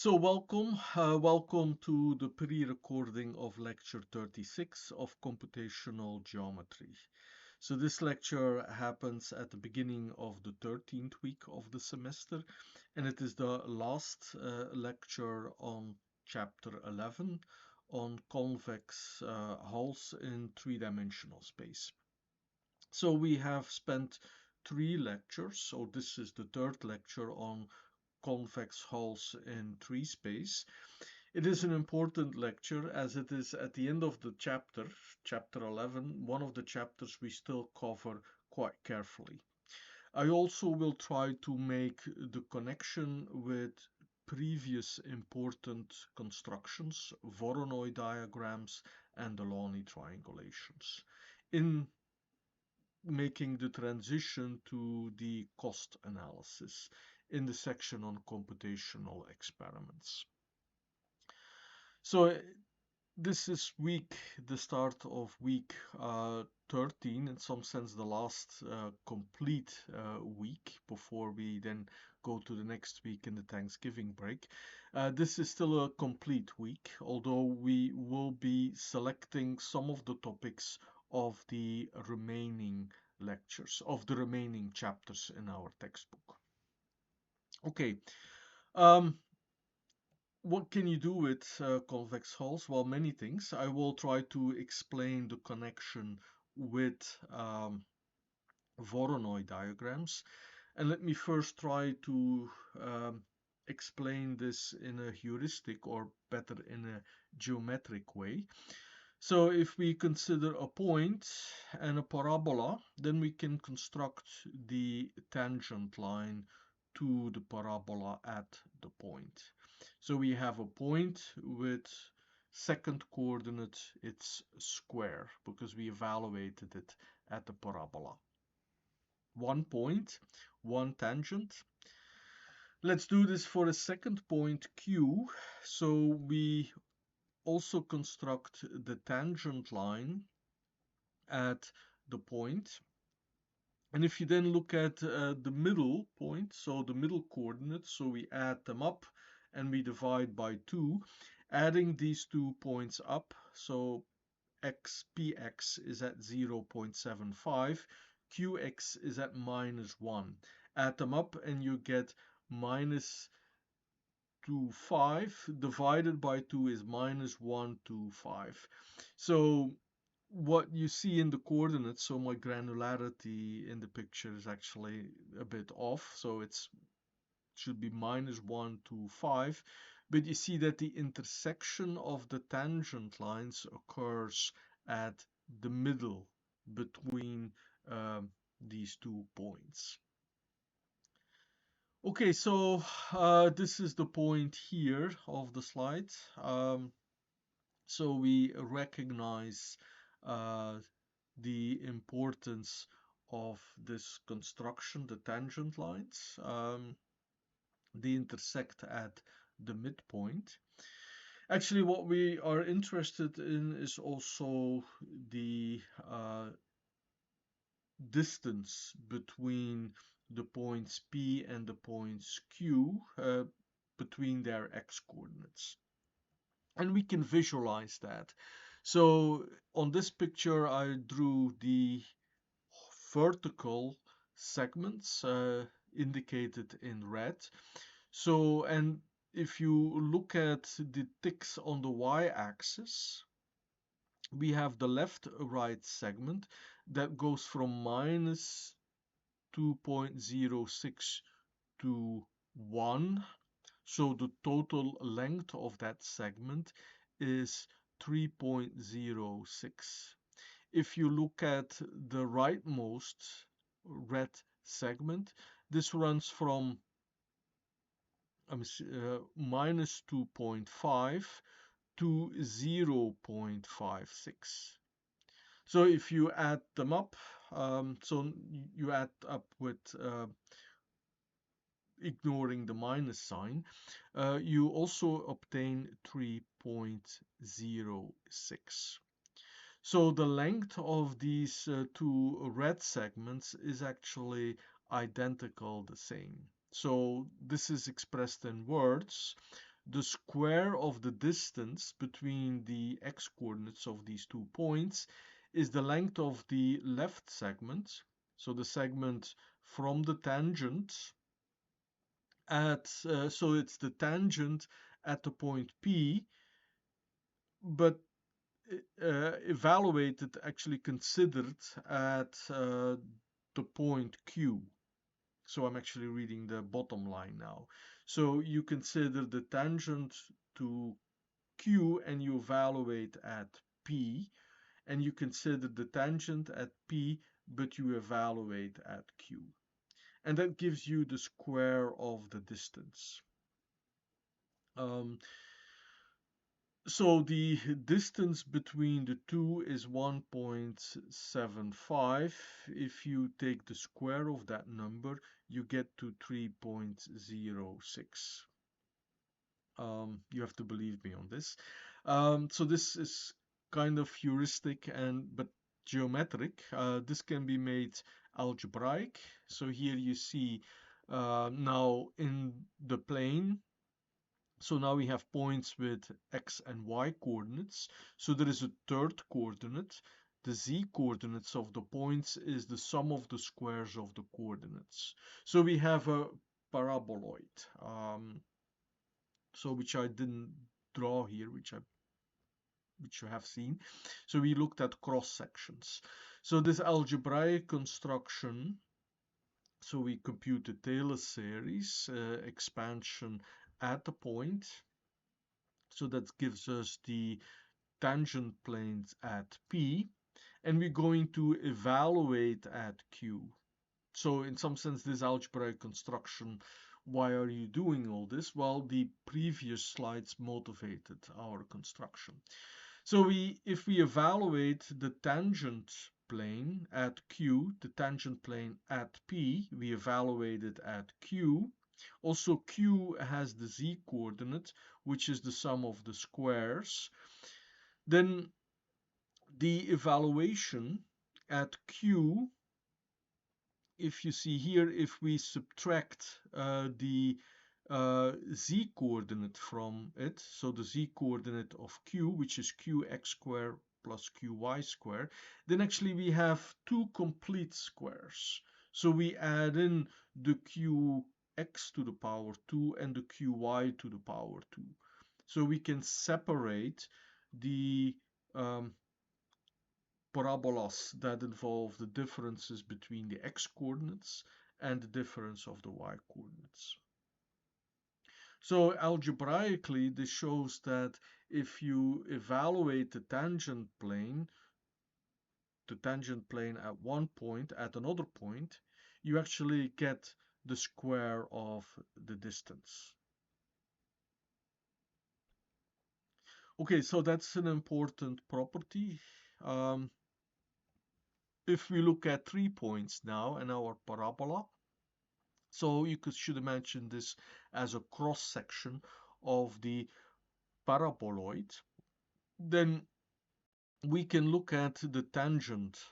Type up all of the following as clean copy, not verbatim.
So welcome to the pre-recording of lecture 36 of computational geometry. So this lecture happens at the beginning of the 13th week of the semester, and it is the last lecture on chapter 11 on convex hulls in three-dimensional space. So we have spent three lectures, so this is the third lecture on convex hulls in tree space. It is an important lecture as it is at the end of the chapter, chapter 11, one of the chapters we still cover quite carefully. I also will try to make the connection with previous important constructions, Voronoi diagrams and Delaunay triangulations, in making the transition to the cost analysis in the section on computational experiments. So this is the start of week 13, in some sense the last complete week before we then go to the next week in the Thanksgiving break. This is still a complete week, although we will be selecting some of the topics of the remaining lectures, of the remaining chapters in our textbook. Okay. Um, what can you do with convex hulls? Well, many things. I will try to explain the connection with Voronoi diagrams. And let me first try to explain this in a heuristic, or better, in a geometric way. So if we consider a point and a parabola, then we can construct the tangent line to the parabola at the point. So we have a point with second coordinate, it's square, because we evaluated it at the parabola. One point, one tangent. Let's do this for a second point, Q. So we also construct the tangent line at the point. And if you then look at the middle point, so the middle coordinates, so we add them up and we divide by 2, adding these 2 points up, so px is at 0.75, qx is at -1. Add them up and you get -25 divided by 2 is -125. So what you see in the coordinates, so my granularity in the picture is actually a bit off, so it should be -125, but you see that the intersection of the tangent lines occurs at the middle between these 2 points. Okay, so this is the point here of the slide. So we recognize the importance of this construction, the tangent lines. They intersect at the midpoint. Actually, what we are interested in is also the distance between the points P and the points Q between their x coordinates. And we can visualize that. So on this picture, I drew the vertical segments indicated in red. So, and if you look at the ticks on the y-axis, we have the left-right segment that goes from -2.06 to 1. So the total length of that segment is 3.06. If you look at the rightmost red segment, this runs from -2.5 to 0.56. So if you add them up, so you add up with ignoring the minus sign, you also obtain 3.06. So the length of these two red segments is actually identical, the same. So this is expressed in words. the square of the distance between the x-coordinates of these 2 points is the length of the left segment, so the segment from the tangent at, so it's the tangent at the point P, but evaluated, actually considered at the point Q. So I'm actually reading the bottom line now. So you consider the tangent to Q and you evaluate at P, and you consider the tangent at P, but you evaluate at Q. And that gives you the square of the distance. So the distance between the two is 1.75. If you take the square of that number, you get to 3.06. You have to believe me on this. So this is kind of heuristic but geometric. This can be made algebraic. So here you see now in the plane. So now we have points with x and y coordinates. So there is a third coordinate. The z coordinates of the points is the sum of the squares of the coordinates. So we have a paraboloid. So which I didn't draw here, which you have seen. So we looked at cross sections. So this algebraic construction, so we compute the Taylor series expansion at the point. So that gives us the tangent planes at P, and we're going to evaluate at Q. So in some sense, this algebraic construction, why are you doing all this? Well, the previous slides motivated our construction. So if we evaluate the tangent plane at Q, the tangent plane at P, we evaluate it at Q. Also, Q has the z coordinate, which is the sum of the squares. Then the evaluation at Q, if you see here, if we subtract the z coordinate from it, so the z coordinate of Q, which is qx squared plus qy squared, then actually we have two complete squares. So we add in the qx to the power 2 and the qy to the power 2. So we can separate the parabolas that involve the differences between the x coordinates and the difference of the y coordinates. So algebraically, this shows that if you evaluate the tangent plane at one point, at another point, you actually get the square of the distance. Okay, so that's an important property. If we look at 3 points now in our parabola, so you should imagine this as a cross section of the paraboloid, then we can look at the tangent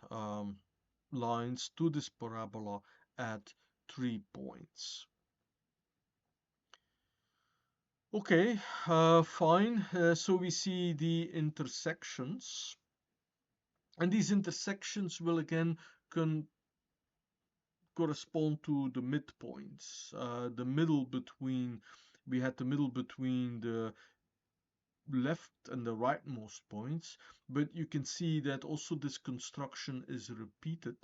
lines to this parabola at 3 points. Okay, fine. So we see the intersections, and these intersections will again correspond to the midpoints. The middle between, we had the middle between the left and the rightmost points, but you can see that also this construction is repeated.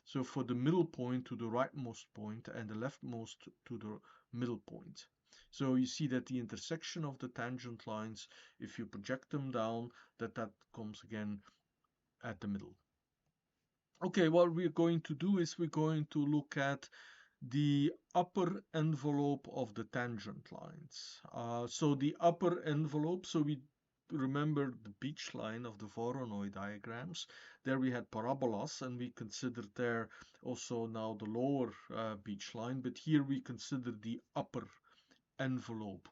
So for the middle point to the rightmost point and the leftmost to the middle point. So you see that the intersection of the tangent lines, if you project them down, that comes again at the middle. Okay, what we're going to do is we're going to look at the upper envelope of the tangent lines. So the upper envelope, so we remember the beach line of the Voronoi diagrams. There we had parabolas, and we considered there also now the lower beach line, but here we consider the upper envelope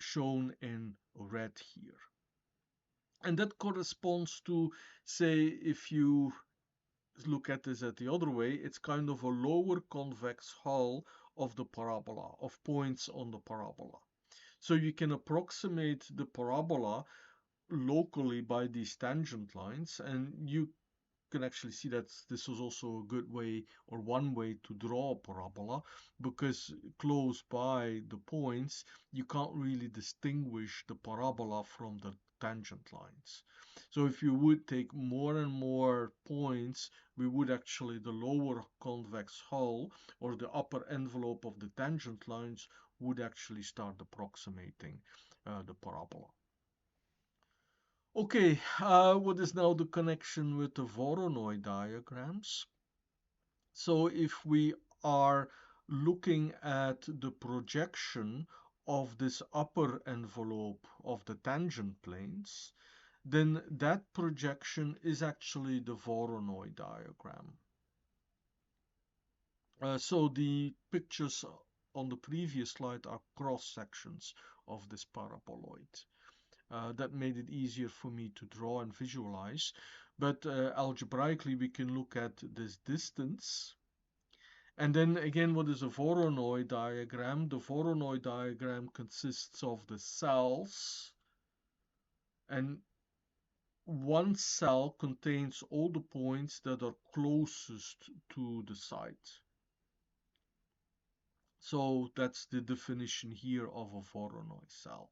shown in red here. And that corresponds to, say, if you look at this at the other way, it's kind of a lower convex hull of the parabola, of points on the parabola. So you can approximate the parabola locally by these tangent lines, and you can actually see that this was also a good way or one way to draw a parabola, because close by the points you can't really distinguish the parabola from the tangent lines. So if you would take more and more points, we would actually, the lower convex hull or the upper envelope of the tangent lines would actually start approximating the parabola. Okay, what is now the connection with the Voronoi diagrams? So if we are looking at the projection of this upper envelope of the tangent planes, then that projection is actually the Voronoi diagram. So the pictures on the previous slide are cross sections of this paraboloid. That made it easier for me to draw and visualize. But algebraically, we can look at this distance. And then again, what is a Voronoi diagram? The Voronoi diagram consists of the cells, and one cell contains all the points that are closest to the site. So that's the definition here of a Voronoi cell.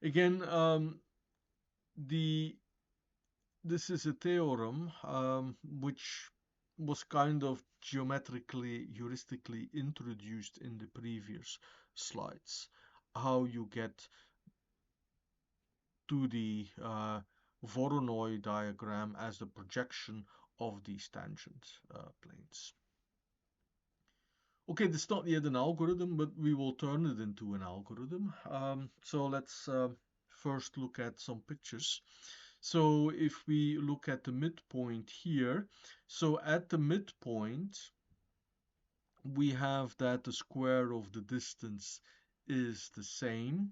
Again, this is a theorem which was kind of geometrically, heuristically introduced in the previous slides. How you get to the Voronoi diagram as the projection of these tangent planes. Okay, this is not yet an algorithm, but we will turn it into an algorithm. So let's first look at some pictures. So if we look at the midpoint here, so at the midpoint, we have that the square of the distance is the same.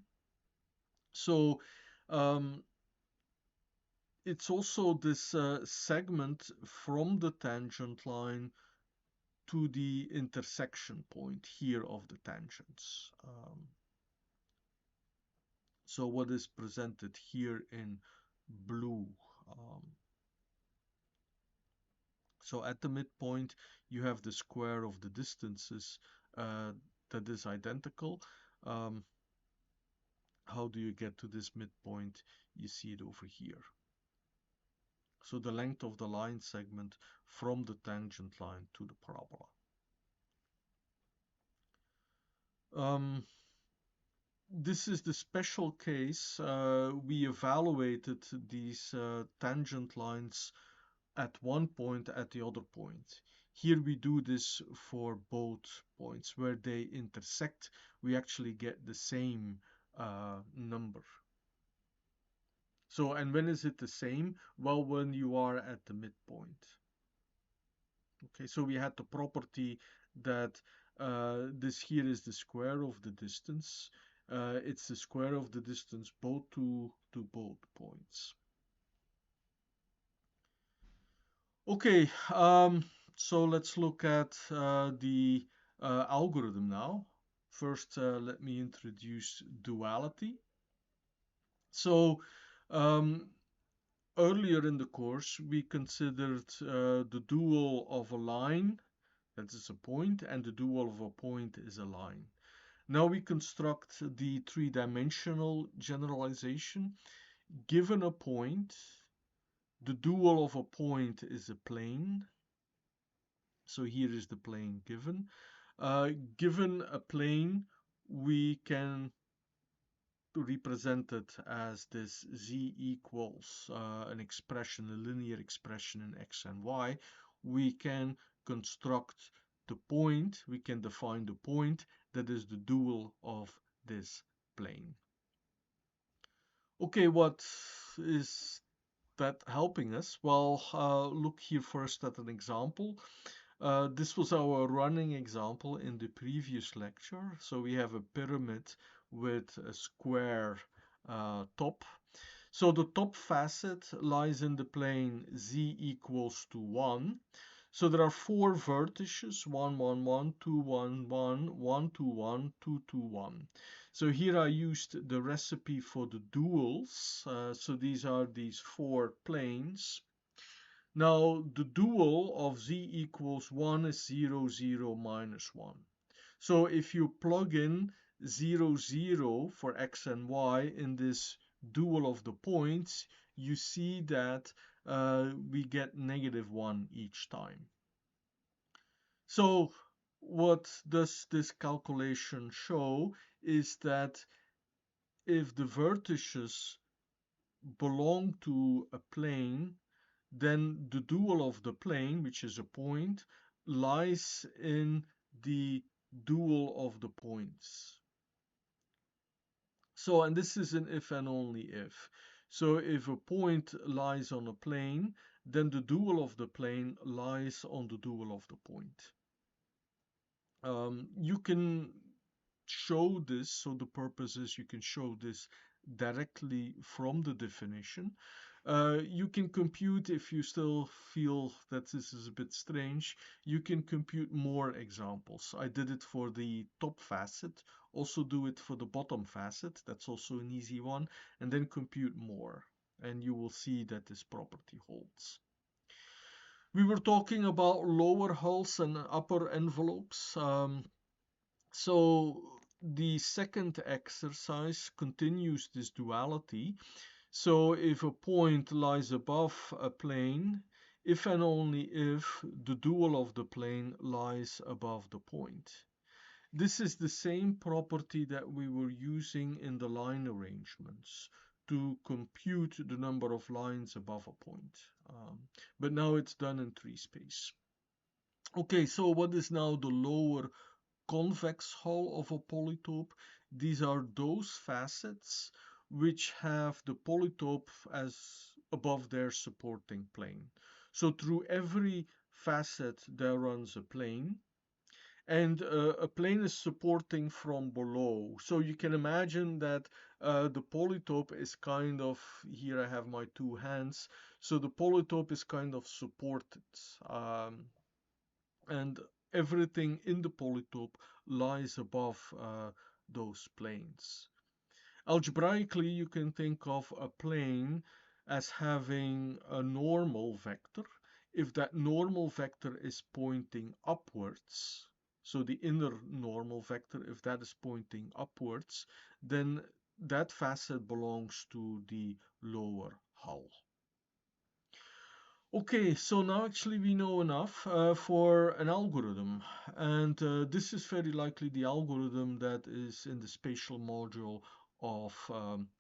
So it's also this segment from the tangent line to the intersection point here of the tangents. So what is presented here in blue. So at the midpoint, you have the square of the distances that is identical. How do you get to this midpoint? You see it over here. So the length of the line segment from the tangent line to the parabola. This is the special case. We evaluated these tangent lines at one point, at the other point. Here we do this for both points. Where they intersect, we actually get the same number. So, and when is it the same? Well, when you are at the midpoint. Okay, so we had the property that this here is the square of the distance. It's the square of the distance both to both points. Okay, so let's look at the algorithm now. First, let me introduce duality. So, earlier in the course, we considered the dual of a line, that is a point, and the dual of a point is a line. Now we construct the three-dimensional generalization. Given a point, the dual of a point is a plane. So here is the plane given. Given a plane, we can represent it as this z equals an expression, a linear expression in x and y. We can construct the point, we can define the point that is the dual of this plane. Okay, what is that helping us? Well, look here first at an example. This was our running example in the previous lecture. So we have a pyramid with a square top. So the top facet lies in the plane z equals to 1. So there are four vertices: 1, 1, 1, 2, 1, 1, 1, 2, 1, 2, 2, 1. So here I used the recipe for the duals. So these are these four planes. Now the dual of z equals 1 is 0, 0, minus 1. So if you plug in 0, 0 for x and y in this dual of the points, you see that we get -1 each time. So what does this calculation show is that if the vertices belong to a plane, then the dual of the plane, which is a point, lies in the dual of the points. So, and this is an if and only if. So if a point lies on a plane, then the dual of the plane lies on the dual of the point. You can show this, so the purpose is you can show this directly from the definition. You can compute, if you still feel that this is a bit strange, you can compute more examples. I did it for the top facet, also do it for the bottom facet, that's also an easy one, and then compute more, and you will see that this property holds. We were talking about lower hulls and upper envelopes. So the second exercise continues this duality. So if a point lies above a plane, if and only if the dual of the plane lies above the point. This is the same property that we were using in the line arrangements to compute the number of lines above a point. But now it's done in tree space. Okay, so what is now the lower convex hull of a polytope? These are those facets which have the polytope as above their supporting plane. So through every facet there runs a plane, and a plane is supporting from below. So you can imagine that the polytope is kind of, here I have my two hands, so the polytope is kind of supported. And everything in the polytope lies above those planes. Algebraically, you can think of a plane as having a normal vector. If that normal vector is pointing upwards, so the inner normal vector, if that is pointing upwards, then that facet belongs to the lower hull. Okay, so now actually we know enough for an algorithm, and this is very likely the algorithm that is in the spatial module of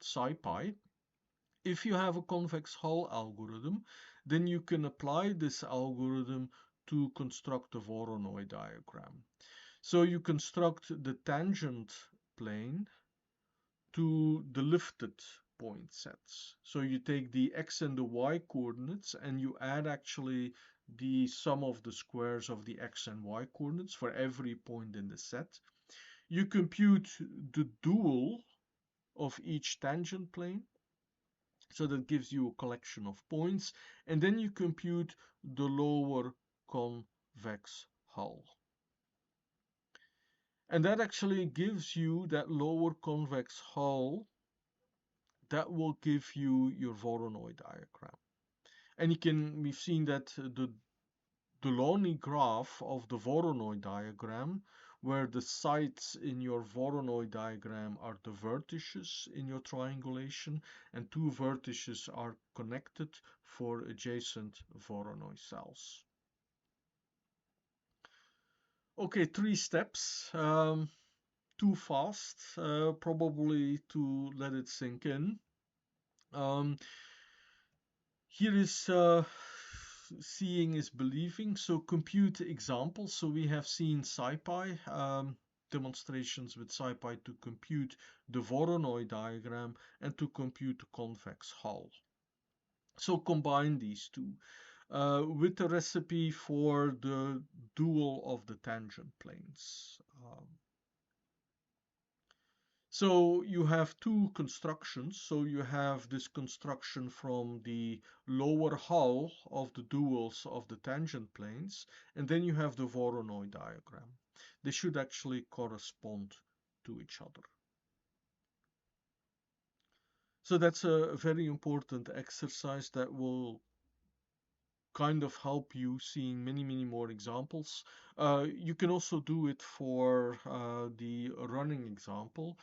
SciPy. If you have a convex hull algorithm, then you can apply this algorithm to construct a Voronoi diagram. So you construct the tangent plane to the lifted point sets. So you take the x and the y coordinates and you add actually the sum of the squares of the x and y coordinates for every point in the set. You compute the dual of each tangent plane, so that gives you a collection of points, and then you compute the lower convex hull. And that actually gives you that lower convex hull that will give you your Voronoi diagram. And we've seen that the Delaunay graph of the Voronoi diagram, where the sites in your Voronoi diagram are the vertices in your triangulation, and two vertices are connected for adjacent Voronoi cells. Okay, 3 steps. Too fast, probably to let it sink in. Here is seeing is believing. So compute examples. So we have seen SciPy, demonstrations with SciPy to compute the Voronoi diagram and to compute the convex hull. So combine these two with the recipe for the dual of the tangent planes. So you have two constructions. So you have this construction from the lower hull of the duals of the tangent planes, and then you have the Voronoi diagram. They should actually correspond to each other. So that's a very important exercise that will kind of help you seeing many more examples. You can also do it for the running example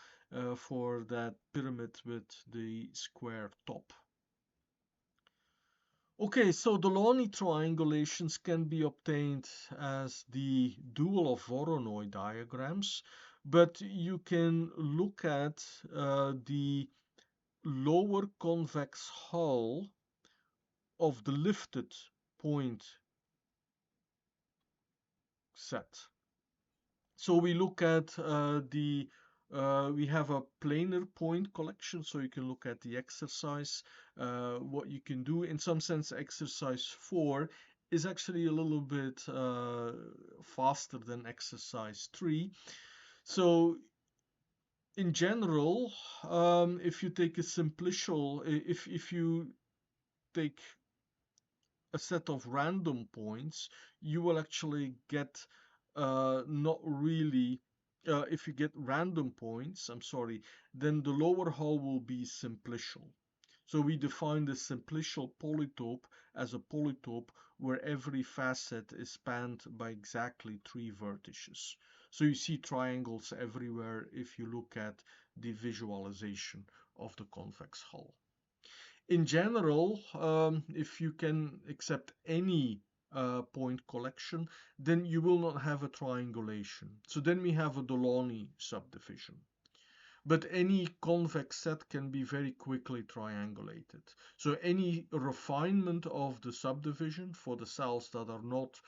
for that pyramid with the square top. Okay, so the Delaunay triangulations can be obtained as the dual of Voronoi diagrams, but you can look at the lower convex hull of the lifted point set. So we look at we have a planar point collection, so you can look at the exercise. What you can do, in some sense, exercise 4 is actually a little bit faster than exercise 3. So in general, if you take a simplicial, if you take a set of random points, you will actually get not really, if you get random points, I'm sorry, then the lower hull will be simplicial. So we define the simplicial polytope as a polytope where every facet is spanned by exactly 3 vertices. So you see triangles everywhere if you look at the visualization of the convex hull. In general, if you can accept any point collection, then you will not have a triangulation. So then we have a Delaunay subdivision. But any convex set can be very quickly triangulated. So any refinement of the subdivision for the cells that are not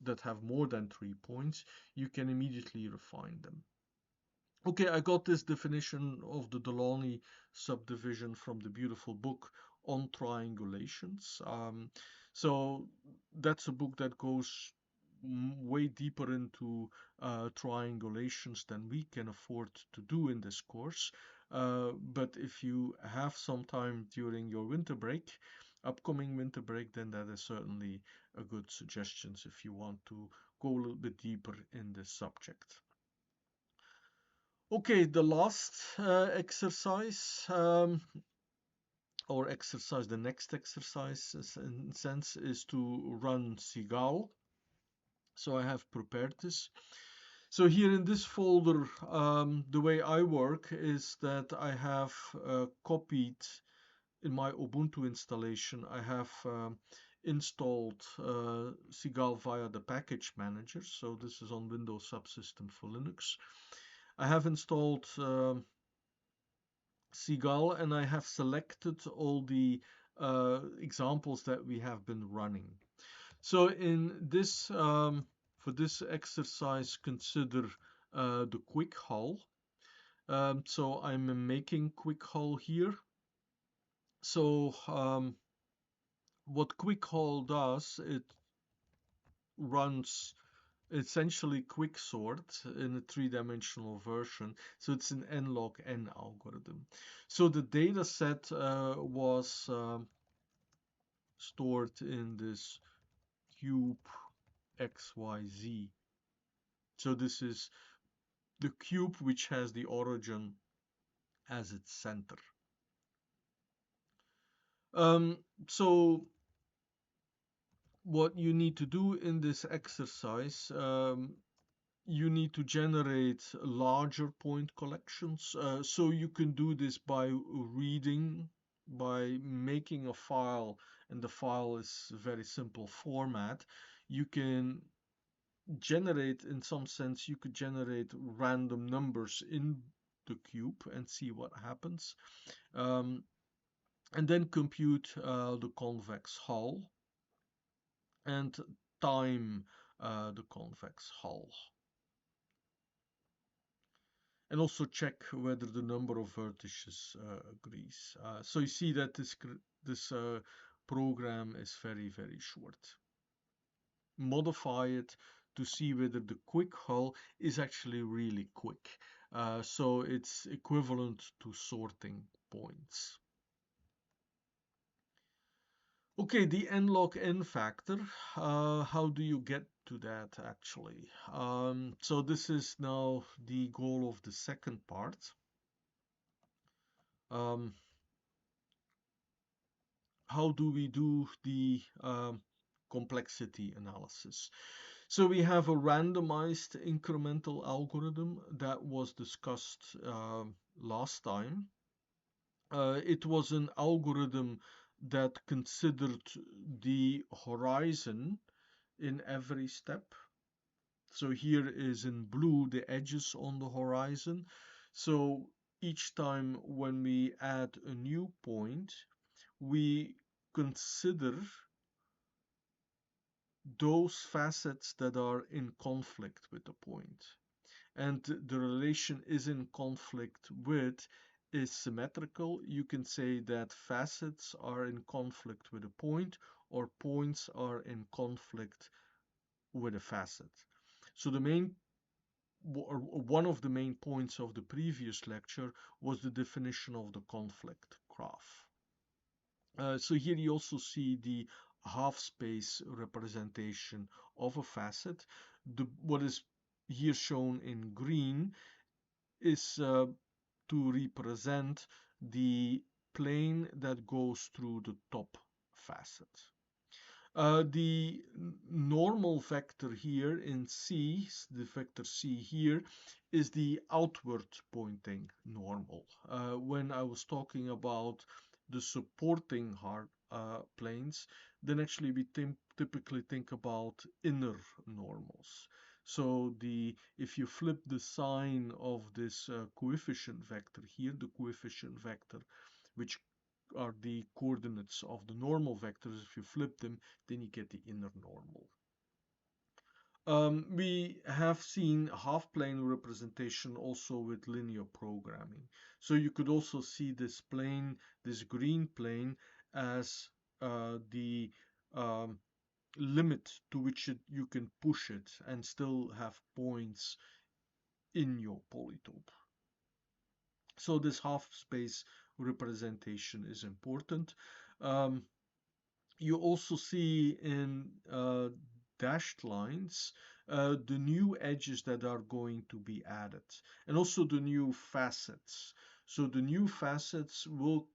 that have more than 3 points, you can immediately refine them. Okay, I got this definition of the Delaunay subdivision from the beautiful book on triangulations. So that's a book that goes way deeper into triangulations than we can afford to do in this course. But if you have some time during your winter break, upcoming winter break, then that is certainly a good suggestion if you want to go a little bit deeper in this subject. Okay, the last exercise, the next exercise in sense is to run Seagull. So I have prepared this. So here in this folder, the way I work is that I have copied in my Ubuntu installation, I have installed Seagull via the package manager. So this is on Windows Subsystem for Linux. I have installed Seagull and I have selected all the examples that we have been running. So in this, for this exercise, consider the quick hull. So I'm making quick hull here. So what quick hull does, it runs essentially quicksort in a three-dimensional version. So it's an n-log n algorithm. So the data set was stored in this cube XYZ. So this is the cube which has the origin as its center. So what you need to do in this exercise, you need to generate larger point collections. So you can do this by reading, by making a file, and the file is a very simple format. You can generate, in some sense, you could generate random numbers in the cube and see what happens. And then compute the convex hull and time the convex hull. And also check whether the number of vertices agrees. So you see that this program is very short. Modify it to see whether the quick hull is actually really quick. So it's equivalent to sorting points. Okay, the n-log n factor, how do you get to that actually? So this is now the goal of the second part. Um, how do we do the complexity analysis? So we have a randomized incremental algorithm that was discussed last time. It was an algorithm that considered the horizon in every step. So here is in blue the edges on the horizon. So each time when we add a new point, we consider those facets that are in conflict with the point. And the relation is in conflict with is symmetrical. You can say that facets are in conflict with a point, or points are in conflict with a facet. So the main one of the main points of the previous lecture was the definition of the conflict graph. So here you also see the half space representation of a facet. What is here shown in green is to represent the plane that goes through the top facet. The normal vector here in C, the vector C here, is the outward pointing normal. When I was talking about the supporting planes, then actually we typically think about inner normals. So if you flip the sign of this coefficient vector here, the coefficient vector which are the coordinates of the normal vectors. If you flip them, then you get the inner normal. We have seen half-plane representation also with linear programming. So you could also see this plane, this green plane, as the limit to which you can push it and still have points in your polytope. So this half-space representation is important. You also see in dashed lines the new edges that are going to be added, and also the new facets. So the new facets will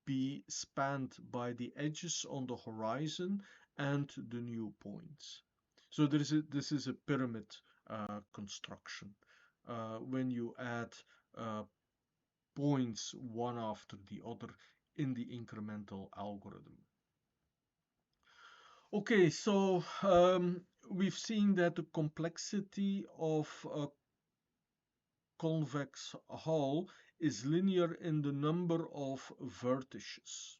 be spanned by the edges on the horizon and the new points. So this is a pyramid construction. When you add points one after the other in the incremental algorithm. Okay, so we've seen that the complexity of a convex hull is linear in the number of vertices.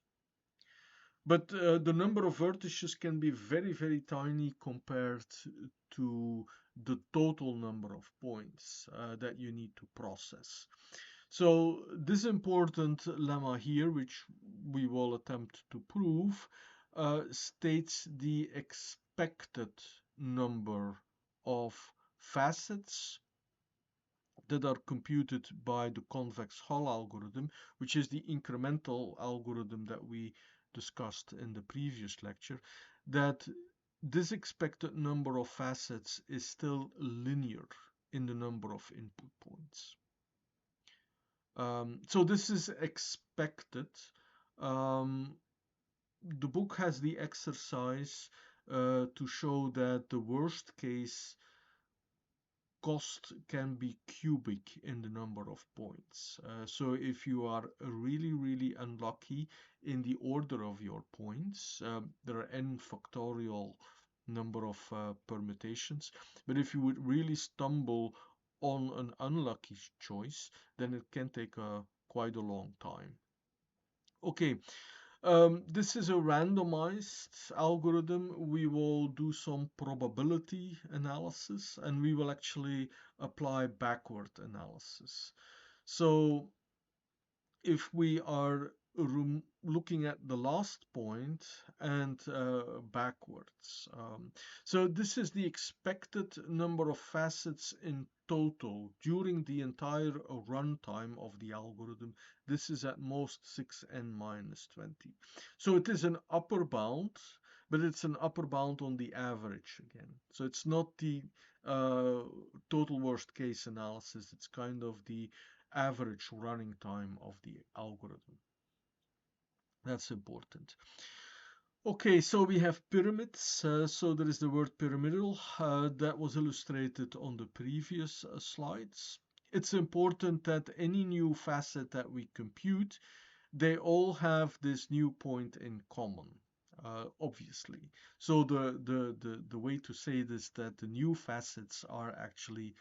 But the number of vertices can be very, very tiny compared to the total number of points that you need to process. So this important lemma here, which we will attempt to prove, states the expected number of facets that are computed by the convex Hull algorithm, which is the incremental algorithm that we discussed in the previous lecture, that this expected number of facets is still linear in the number of input points. So this is expected. The book has the exercise to show that the worst case cost can be cubic in the number of points. So if you are really, really unlucky in the order of your points, there are n factorial number of permutations. But if you would really stumble on an unlucky choice, then it can take quite a long time. Okay, this is a randomized algorithm. We will do some probability analysis and we will actually apply backward analysis. So if we are looking at the last point and backwards. So this is the expected number of facets in total during the entire runtime of the algorithm. This is at most 6n minus 20. So it is an upper bound, but it's an upper bound on the average again. So it's not the total worst case analysis. It's kind of the average running time of the algorithm. That's important. Okay, so we have pyramids. So there is the word pyramidal that was illustrated on the previous slides. It's important that any new facet that we compute, they all have this new point in common, obviously. So the way to say this, that the new facets are actually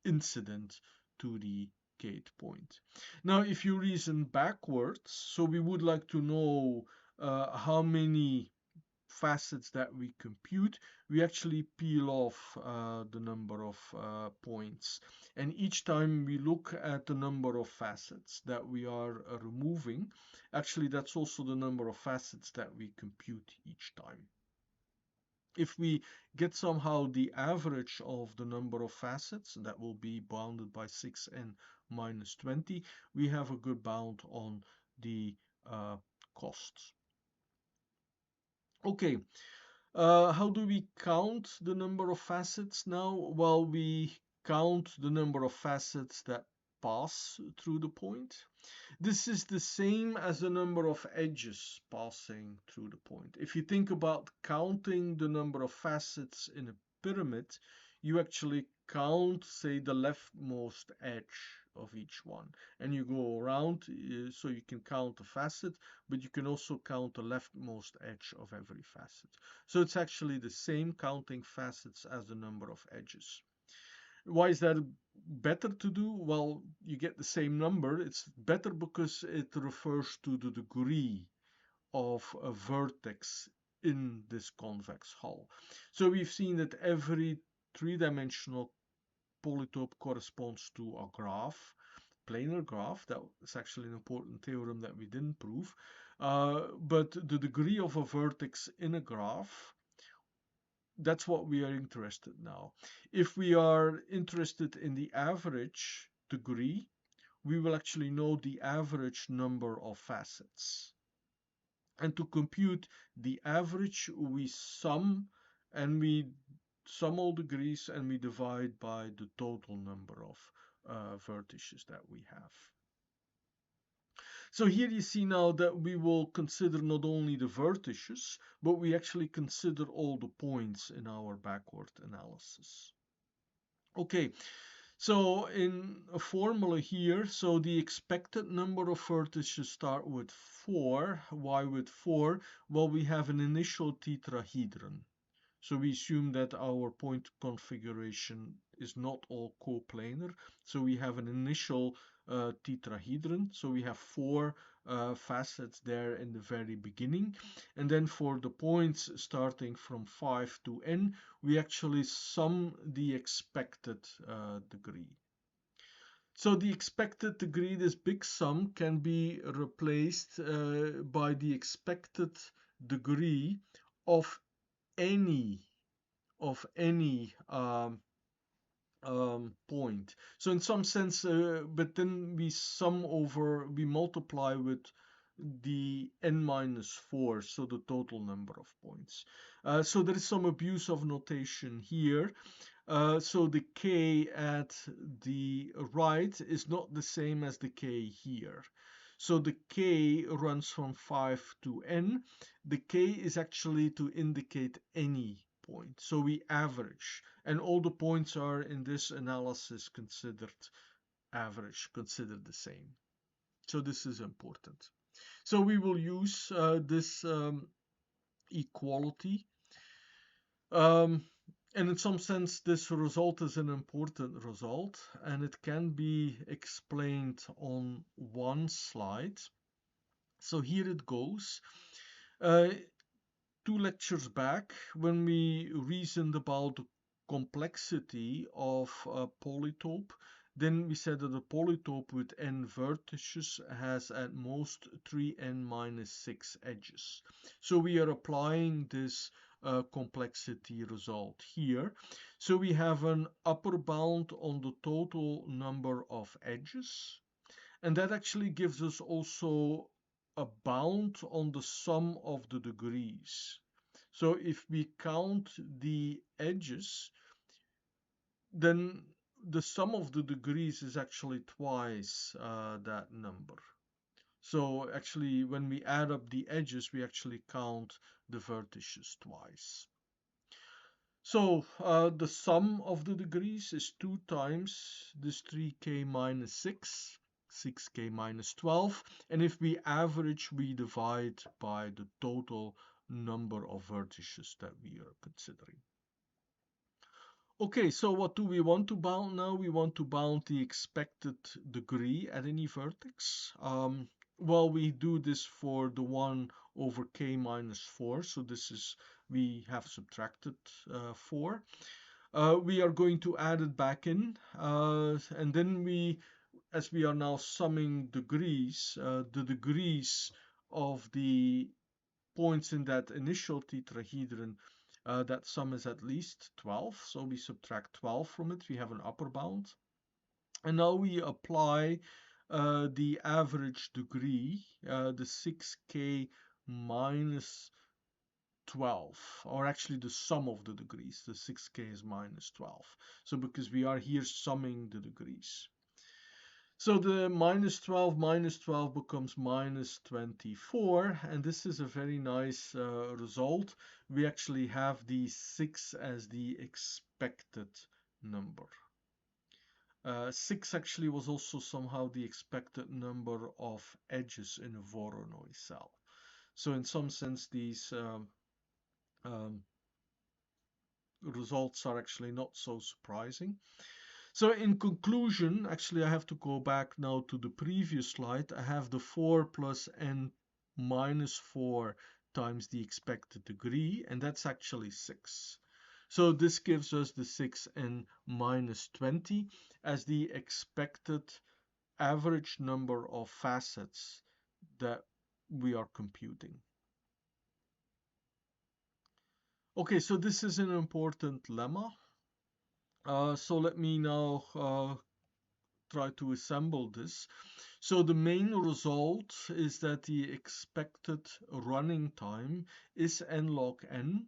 incident to the gate point. Now, if you reason backwards, so we would like to know how many facets that we compute, we actually peel off the number of points. And each time we look at the number of facets that we are removing, actually that's also the number of facets that we compute each time. If we get somehow the average of the number of facets, that will be bounded by 6n minus 20, we have a good bound on the costs. Okay, how do we count the number of facets now? Well, we count the number of facets that pass through the point. This is the same as the number of edges passing through the point. If you think about counting the number of facets in a pyramid, you actually count, say, the leftmost edge of each one. And you go around, so you can count a facet, but you can also count the leftmost edge of every facet. So it's actually the same counting facets as the number of edges. Why is that better to do? Well, you get the same number. It's better because it refers to the degree of a vertex in this convex hull. So we've seen that every three-dimensional polytope corresponds to a graph, planar graph. That is actually an important theorem that we didn't prove. But the degree of a vertex in a graph, that's what we are interested now. If we are interested in the average degree, we will actually know the average number of facets. And to compute the average, we sum all degrees and we divide by the total number of vertices that we have. So here you see now that we will consider not only the vertices, but we actually consider all the points in our backward analysis. Okay, so in a formula here, so the expected number of vertices start with 4. Why with 4? Well, we have an initial tetrahedron. So we assume that our point configuration is not all coplanar. So we have an initial tetrahedron. So we have 4 facets there in the very beginning. And then for the points starting from 5 to n, we actually sum the expected degree. So the expected degree, this big sum, can be replaced by the expected degree of any point. So in some sense, but then we multiply with the n minus 4, so the total number of points. So there is some abuse of notation here. So the k at the right is not the same as the k here. So the k runs from 5 to n. The k is actually to indicate any point. So we average, and all the points are in this analysis considered average, considered the same. So this is important. So we will use this equality. And in some sense, this result is an important result, and it can be explained on one slide. So here it goes. 2 lectures back, when we reasoned about the complexity of a polytope, then we said that a polytope with n vertices has at most 3n minus 6 edges. So we are applying this complexity result here. So we have an upper bound on the total number of edges, and that actually gives us also a bound on the sum of the degrees. So if we count the edges, then the sum of the degrees is actually twice that number. So actually, when we add up the edges, we actually count the vertices twice. So the sum of the degrees is 2 times this 3k minus 6, 6k minus 12. And if we average, we divide by the total number of vertices that we are considering. Okay, so what do we want to bound now? We want to bound the expected degree at any vertex. Well, we do this for the 1 over k minus 4. So this is, we have subtracted 4. We are going to add it back in. And then we, as we are now summing degrees, the degrees of the points in that initial tetrahedron, that sum is at least 12. So we subtract 12 from it. We have an upper bound. And now we apply the average degree, the 6k minus 12, or actually the sum of the degrees. The 6k is minus 12. So because we are here summing the degrees. So the minus 12 becomes minus 24, and this is a very nice result. We actually have the 6 as the expected number. 6 actually was also somehow the expected number of edges in a Voronoi cell. So in some sense, these results are actually not so surprising. So in conclusion, actually I have to go back now to the previous slide. I have the 4 plus n minus 4 times the expected degree, and that's actually 6. So this gives us the 6n minus 20 as the expected average number of facets that we are computing. Okay, so this is an important lemma. So let me now try to assemble this. So the main result is that the expected running time is n log n,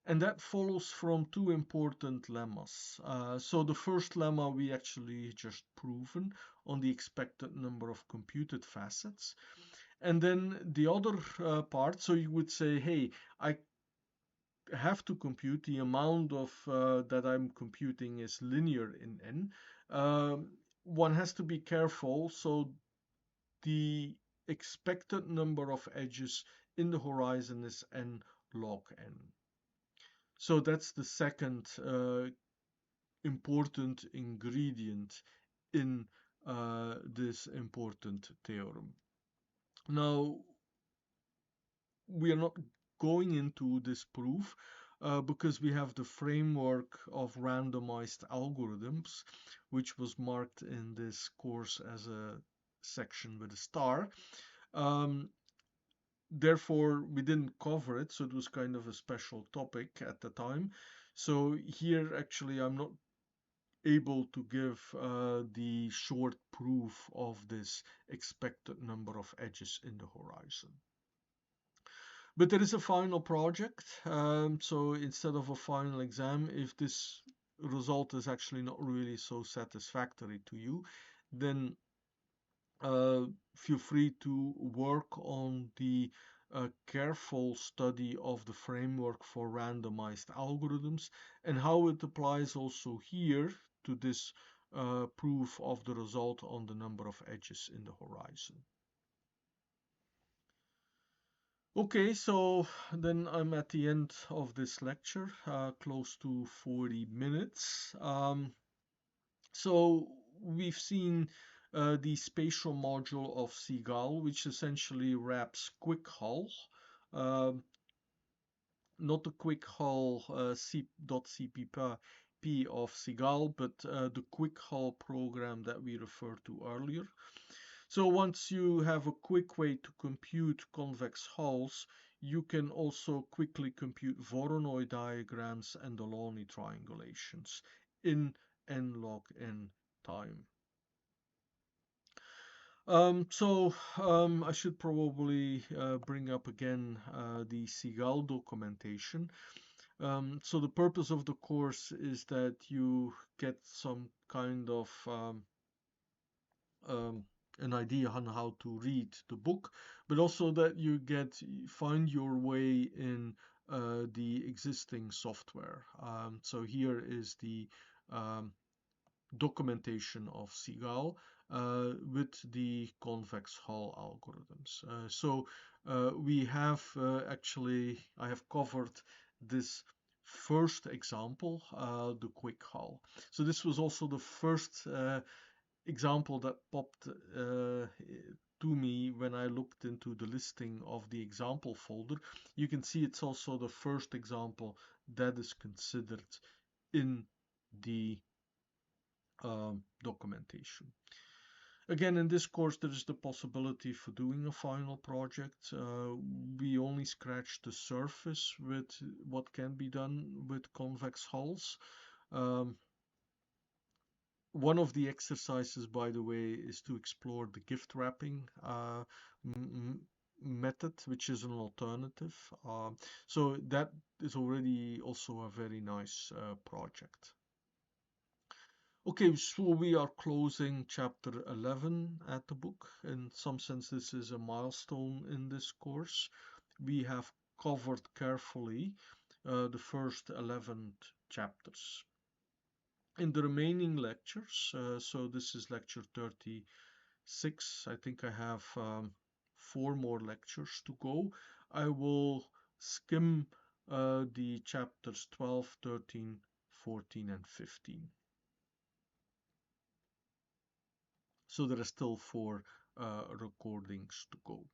and that follows from two important lemmas. So the first lemma we actually just proven on the expected number of computed facets. And then the other part, so you would say, hey, I have to compute the amount of that I'm computing is linear in n. One has to be careful. So the expected number of edges in the horizon is n log n. So that's the second important ingredient in this important theorem. Now, we are not going into this proof because we have the framework of randomized algorithms, which was marked in this course as a section with a star. Therefore, we didn't cover it, so it was kind of a special topic at the time. So here, actually, I'm not able to give the short proof of this expected number of edges in the horizon. But there is a final project, so instead of a final exam, if this result is actually not really so satisfactory to you, then feel free to work on the careful study of the framework for randomized algorithms and how it applies also here to this proof of the result on the number of edges in the horizon. Okay, so then I'm at the end of this lecture, close to 40 minutes. So we've seen the spatial module of Seagull, which essentially wraps quick hull, not the quick hull .cpp copy of Seagal, but the quick hull program that we referred to earlier. So once you have a quick way to compute convex hulls, you can also quickly compute Voronoi diagrams and Delaunay triangulations in n log n time. I should probably bring up again the Seagal documentation. So the purpose of the course is that you get some kind of an idea on how to read the book, but also that you find your way in the existing software. So here is the documentation of Seagal with the convex hull algorithms. We have I have covered this first example, the quick hull. So this was also the first example that popped to me when I looked into the listing of the example folder. You can see it's also the first example that is considered in the documentation. Again, in this course, there is the possibility for doing a final project. We only scratched the surface with what can be done with convex hulls. One of the exercises, by the way, is to explore the gift wrapping method, which is an alternative. So that is already also a very nice project. Okay, so we are closing chapter 11 at the book. In some sense, this is a milestone in this course. We have covered carefully the first 11 chapters. In the remaining lectures, so this is lecture 36, I think I have 4 more lectures to go. I will skim the chapters 12, 13, 14, and 15. So there are still 4 recordings to go.